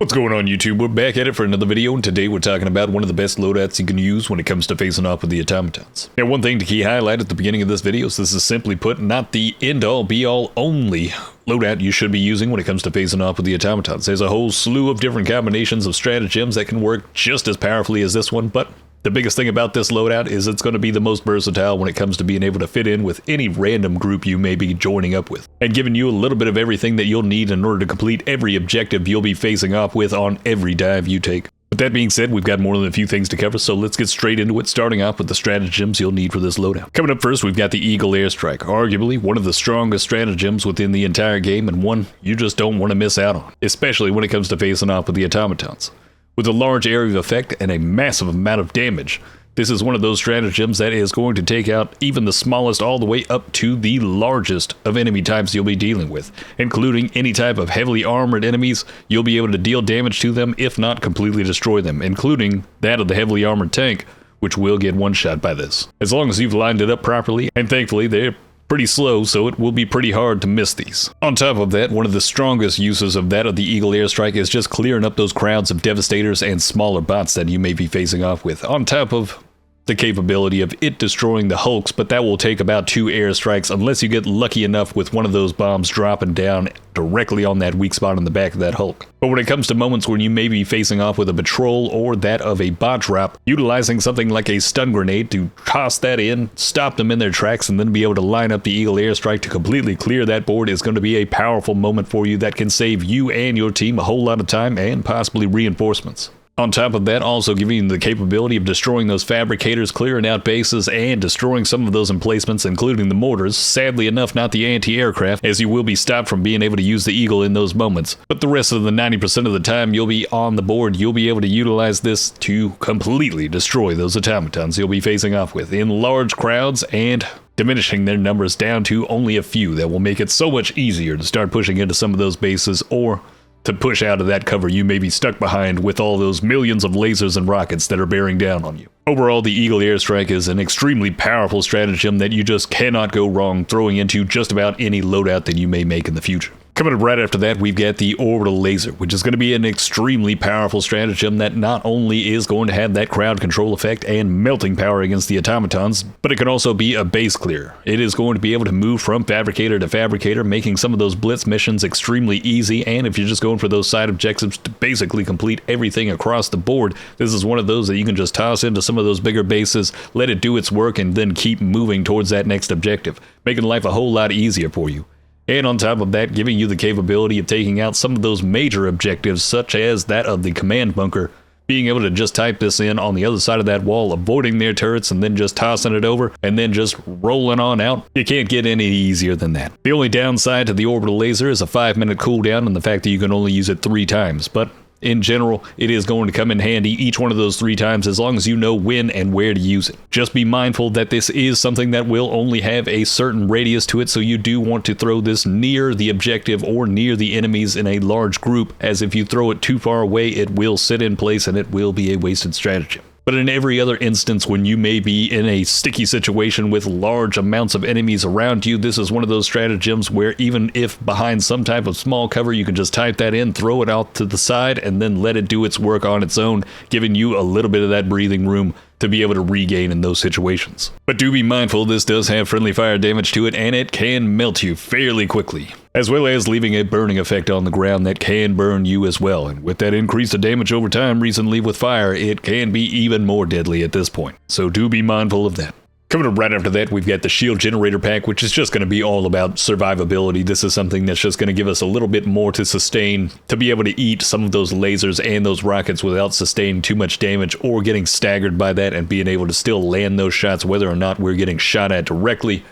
What's going on, YouTube? We're back at it for another video, and today we're talking about one of the best loadouts you can use when it comes to facing off with the Automatons. Now, one thing to key highlight at the beginning of this video is this is simply put not the end-all be-all only loadout you should be using when it comes to facing off with the Automatons. There's a whole slew of different combinations of stratagems that can work just as powerfully as this one, but the biggest thing about this loadout is it's going to be the most versatile when it comes to being able to fit in with any random group you may be joining up with, and giving you a little bit of everything that you'll need in order to complete every objective you'll be facing off with on every dive you take. With that being said, we've got more than a few things to cover, so let's get straight into it, starting off with the stratagems you'll need for this loadout. Coming up first, we've got the Eagle Airstrike, arguably one of the strongest stratagems within the entire game, and one you just don't want to miss out on, especially when it comes to facing off with the Automatons. With a large area of effect and a massive amount of damage, this is one of those stratagems that is going to take out even the smallest all the way up to the largest of enemy types you'll be dealing with, including any type of heavily armored enemies. You'll be able to deal damage to them, if not completely destroy them, including that of the heavily armored tank, which will get one-shot by this, as long as you've lined it up properly, and thankfully they're pretty slow, so it will be pretty hard to miss these. On top of that, one of the strongest uses of that of the Eagle Airstrike is just clearing up those crowds of Devastators and smaller bots that you may be facing off with, on top of the capability of it destroying the hulks, but that will take about 2 airstrikes unless you get lucky enough with one of those bombs dropping down directly on that weak spot in the back of that hulk. But when it comes to moments when you may be facing off with a patrol or that of a bot drop, utilizing something like a stun grenade to toss that in, stop them in their tracks, and then be able to line up the Eagle Airstrike to completely clear that board is going to be a powerful moment for you that can save you and your team a whole lot of time and possibly reinforcements. On top of that, also giving you the capability of destroying those fabricators, clearing out bases, and destroying some of those emplacements, including the mortars. Sadly enough, not the anti-aircraft, as you will be stopped from being able to use the Eagle in those moments. But the rest of the 90% of the time you'll be on the board, you'll be able to utilize this to completely destroy those automatons you'll be facing off with in large crowds, and diminishing their numbers down to only a few. That will make it so much easier to start pushing into some of those bases, or to push out of that cover you may be stuck behind with all those millions of lasers and rockets that are bearing down on you. Overall, the Eagle Airstrike is an extremely powerful stratagem that you just cannot go wrong throwing into just about any loadout that you may make in the future. Coming up right after that, we've got the Orbital Laser, which is going to be an extremely powerful stratagem that not only is going to have that crowd control effect and melting power against the automatons, but it can also be a base clear. It is going to be able to move from fabricator to fabricator, making some of those blitz missions extremely easy, and if you're just going for those side objectives to basically complete everything across the board, this is one of those that you can just toss into some of those bigger bases, let it do its work, and then keep moving towards that next objective, making life a whole lot easier for you. And on top of that, giving you the capability of taking out some of those major objectives, such as that of the command bunker, being able to just type this in on the other side of that wall, avoiding their turrets, and then just tossing it over, and then just rolling on out. You can't get any easier than that. The only downside to the Orbital Laser is a 5-minute cooldown and the fact that you can only use it 3 times, but in general, it is going to come in handy each one of those 3 times as long as you know when and where to use it. Just be mindful that this is something that will only have a certain radius to it, so you do want to throw this near the objective or near the enemies in a large group, as if you throw it too far away, it will sit in place and it will be a wasted stratagem. But in every other instance, when you may be in a sticky situation with large amounts of enemies around you, this is one of those stratagems where even if behind some type of small cover, you can just type that in, throw it out to the side, and then let it do its work on its own, giving you a little bit of that breathing room to be able to regain in those situations. But do be mindful, this does have friendly fire damage to it, and it can melt you fairly quickly, as well as leaving a burning effect on the ground that can burn you as well. And with that increase of damage over time recently with fire, it can be even more deadly at this point. So do be mindful of that. Coming up right after that, we've got the Shield Generator Pack, which is just going to be all about survivability. This is something that's just going to give us a little bit more to sustain, to be able to eat some of those lasers and those rockets without sustaining too much damage or getting staggered by that, and being able to still land those shots whether or not we're getting shot at directly.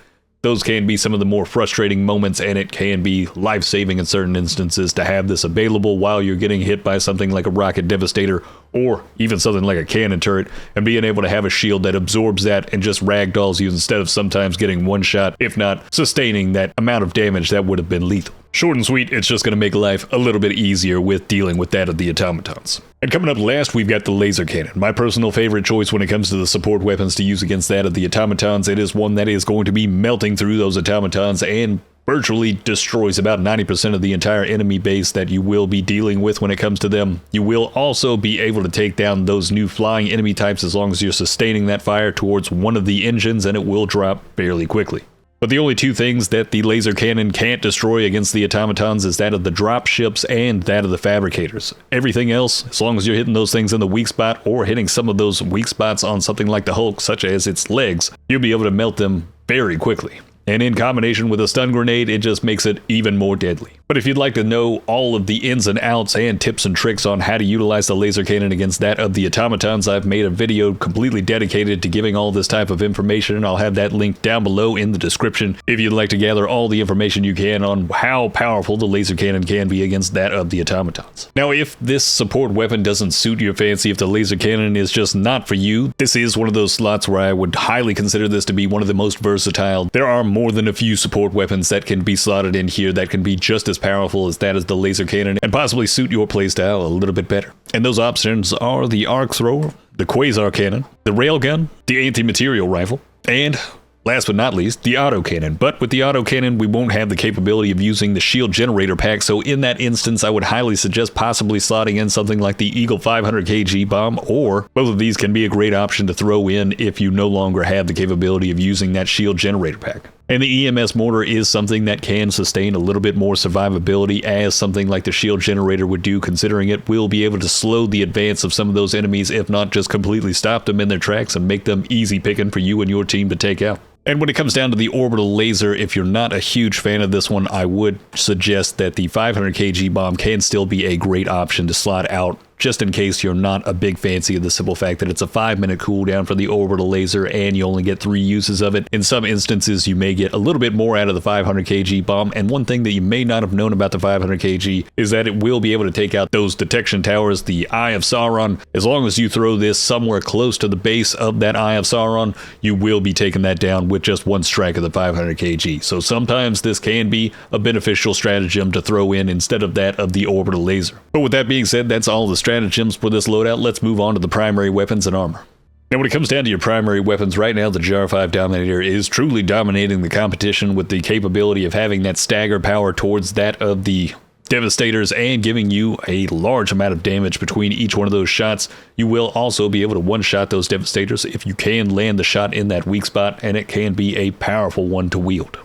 Those can be some of the more frustrating moments, and it can be life-saving in certain instances to have this available while you're getting hit by something like a rocket devastator or even something like a cannon turret, and being able to have a shield that absorbs that and just ragdolls you instead of sometimes getting one shot, if not sustaining that amount of damage that would have been lethal. Short and sweet, it's just going to make life a little bit easier with dealing with that of the automatons. And coming up last, we've got the laser cannon. My personal favorite choice when it comes to the support weapons to use against that of the automatons. It is one that is going to be melting through those automatons and virtually destroys about 90% of the entire enemy base that you will be dealing with when it comes to them. You will also be able to take down those new flying enemy types as long as you're sustaining that fire towards one of the engines, and it will drop fairly quickly. But the only two things that the laser cannon can't destroy against the automatons is that of the drop ships and that of the fabricators. Everything else, as long as you're hitting those things in the weak spot or hitting some of those weak spots on something like the Hulk, such as its legs, you'll be able to melt them very quickly. And in combination with a stun grenade, it just makes it even more deadly. But if you'd like to know all of the ins and outs and tips and tricks on how to utilize the laser cannon against that of the automatons, I've made a video completely dedicated to giving all this type of information. I'll have that linked down below in the description if you'd like to gather all the information you can on how powerful the laser cannon can be against that of the automatons. Now, if this support weapon doesn't suit your fancy, if the laser cannon is just not for you, this is one of those slots where I would highly consider this to be one of the most versatile. There are more than a few support weapons that can be slotted in here that can be just as powerful as that as the laser cannon and possibly suit your playstyle a little bit better. And those options are the arc thrower, the quasar cannon, the railgun, the anti-material rifle, and last but not least, the autocannon. But with the autocannon, we won't have the capability of using the shield generator pack, so in that instance, I would highly suggest possibly slotting in something like the Eagle 500 kg bomb, or both of these can be a great option to throw in if you no longer have the capability of using that shield generator pack. And the EMS mortar is something that can sustain a little bit more survivability as something like the shield generator would do, considering it will be able to slow the advance of some of those enemies, if not just completely stop them in their tracks and make them easy picking for you and your team to take out. And when it comes down to the orbital laser, if you're not a huge fan of this one, I would suggest that the 500 kg bomb can still be a great option to slot out, just in case you're not a big fancy of the simple fact that it's a 5-minute cooldown for the orbital laser and you only get 3 uses of it. In some instances, you may get a little bit more out of the 500 kg bomb, and one thing that you may not have known about the 500 kg is that it will be able to take out those detection towers, the Eye of Sauron. As long as you throw this somewhere close to the base of that Eye of Sauron, you will be taking that down with just one strike of the 500 kg. So sometimes this can be a beneficial stratagem to throw in instead of that of the orbital laser. But with that being said, that's all the stratagems for this loadout. Let's move on to the primary weapons and armor. Now, when it comes down to your primary weapons, right now the GR5 Dominator is truly dominating the competition with the capability of having that stagger power towards that of the Devastators and giving you a large amount of damage between each one of those shots. You will also be able to one-shot those Devastators if you can land the shot in that weak spot, and it can be a powerful one to wield.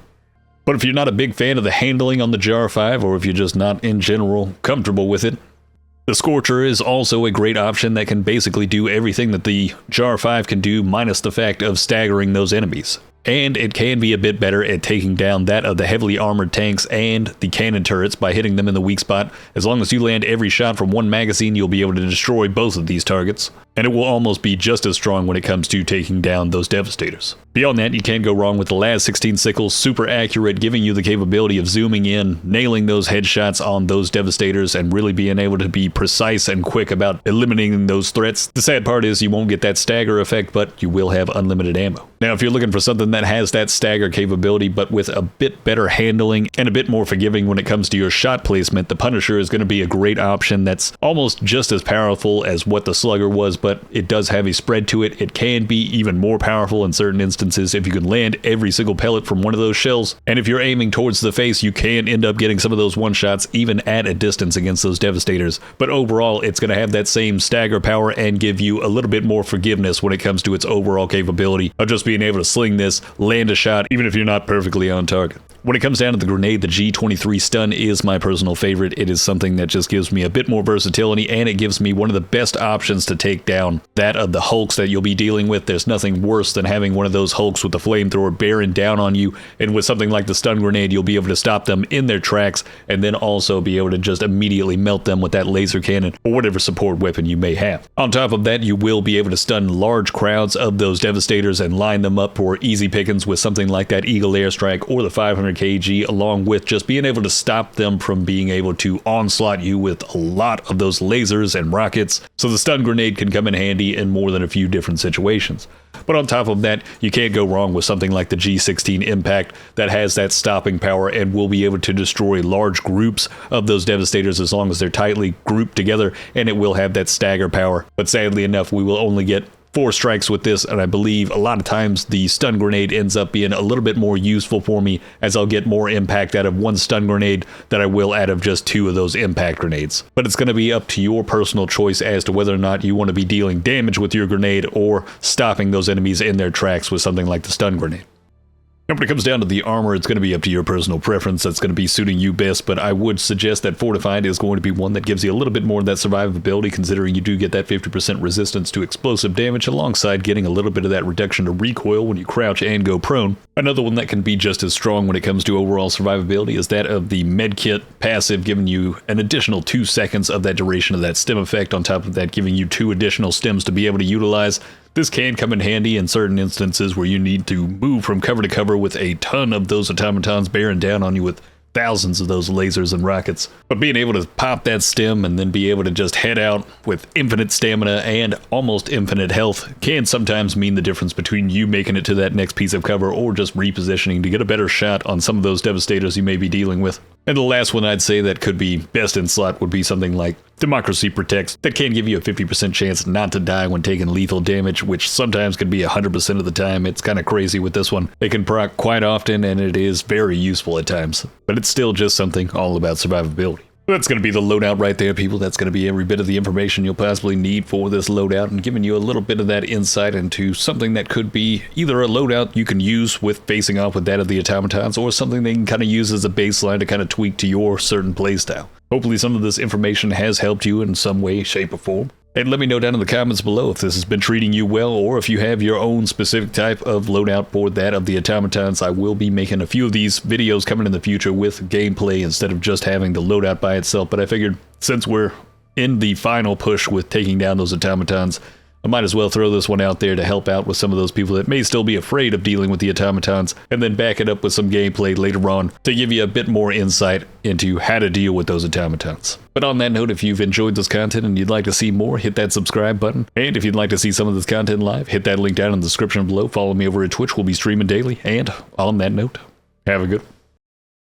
But if you're not a big fan of the handling on the GR5, or if you're just not in general comfortable with it, the Scorcher is also a great option that can basically do everything that the GR5 can do, minus the fact of staggering those enemies. And it can be a bit better at taking down that of the heavily armored tanks and the cannon turrets by hitting them in the weak spot. As long as you land every shot from one magazine, you'll be able to destroy both of these targets. And it will almost be just as strong when it comes to taking down those Devastators. Beyond that, you can't go wrong with the LAS-16 sickle, super accurate, giving you the capability of zooming in, nailing those headshots on those Devastators, and really being able to be precise and quick about eliminating those threats. The sad part is you won't get that stagger effect, but you will have unlimited ammo. Now, if you're looking for something that has that stagger capability, but with a bit better handling and a bit more forgiving when it comes to your shot placement, the Punisher is going to be a great option that's almost just as powerful as what the Slugger was, but it does have a spread to it. It can be even more powerful in certain instances if you can land every single pellet from one of those shells. And if you're aiming towards the face, you can end up getting some of those one-shots even at a distance against those Devastators. But overall, it's going to have that same stagger power and give you a little bit more forgiveness when it comes to its overall capability of just being able to sling this, land a shot, even if you're not perfectly on target. When it comes down to the grenade, the G23 stun is my personal favorite. It is something that just gives me a bit more versatility, and it gives me one of the best options to take down that of the Hulks that you'll be dealing with. There's nothing worse than having one of those Hulks with the flamethrower bearing down on you, and with something like the stun grenade, you'll be able to stop them in their tracks, and then also be able to just immediately melt them with that laser cannon or whatever support weapon you may have. On top of that, you will be able to stun large crowds of those Devastators and line them up for easy pickings with something like that Eagle AIRSTRIKE or the 500 kg, along with just being able to stop them from being able to onslaught you with a lot of those lasers and rockets. So the stun grenade can come in handy in more than a few different situations. But on top of that, you can't go wrong with something like the G16 Impact that has that stopping power and will be able to destroy large groups of those Devastators as long as they're tightly grouped together, and it will have that stagger power. But sadly enough, we will only get 4 strikes with this, and I believe a lot of times the stun grenade ends up being a little bit more useful for me, as I'll get more impact out of 1 stun grenade than I will out of just 2 of those impact grenades. But it's going to be up to your personal choice as to whether or not you want to be dealing damage with your grenade or stopping those enemies in their tracks with something like the stun grenade. Now, when it comes down to the armor, it's going to be up to your personal preference. That's going to be suiting you best, but I would suggest that Fortified is going to be one that gives you a little bit more of that survivability, considering you do get that 50% resistance to explosive damage, alongside getting a little bit of that reduction to recoil when you crouch and go prone. Another one that can be just as strong when it comes to overall survivability is that of the Medkit passive, giving you an additional 2 seconds of that duration of that stim effect, on top of that giving you 2 additional stims to be able to utilize. This can come in handy in certain instances where you need to move from cover to cover with a ton of those automatons bearing down on you with thousands of those lasers and rockets. But being able to pop that stim and then be able to just head out with infinite stamina and almost infinite health can sometimes mean the difference between you making it to that next piece of cover or just repositioning to get a better shot on some of those devastators you may be dealing with. And the last one I'd say that could be best in slot would be something like Democracy Protects. That can give you a 50% chance not to die when taking lethal damage, which sometimes can be 100% of the time. It's kind of crazy with this one. It can proc quite often, and it is very useful at times. But it's still just something all about survivability. That's going to be the loadout right there, people. That's going to be every bit of the information you'll possibly need for this loadout, and giving you a little bit of that insight into something that could be either a loadout you can use with facing off with that of the automatons, or something they can kind of use as a baseline to kind of tweak to your certain playstyle. Hopefully some of this information has helped you in some way, shape, or form. And let me know down in the comments below if this has been treating you well, or if you have your own specific type of loadout for that of the automatons. I will be making a few of these videos coming in the future with gameplay instead of just having the loadout by itself, but I figured since we're in the final push with taking down those automatons, I might as well throw this one out there to help out with some of those people that may still be afraid of dealing with the automatons, and then back it up with some gameplay later on to give you a bit more insight into how to deal with those automatons. But on that note, if you've enjoyed this content and you'd like to see more, hit that subscribe button. And if you'd like to see some of this content live, hit that link down in the description below. Follow me over at Twitch. We'll be streaming daily. And on that note, have a good one.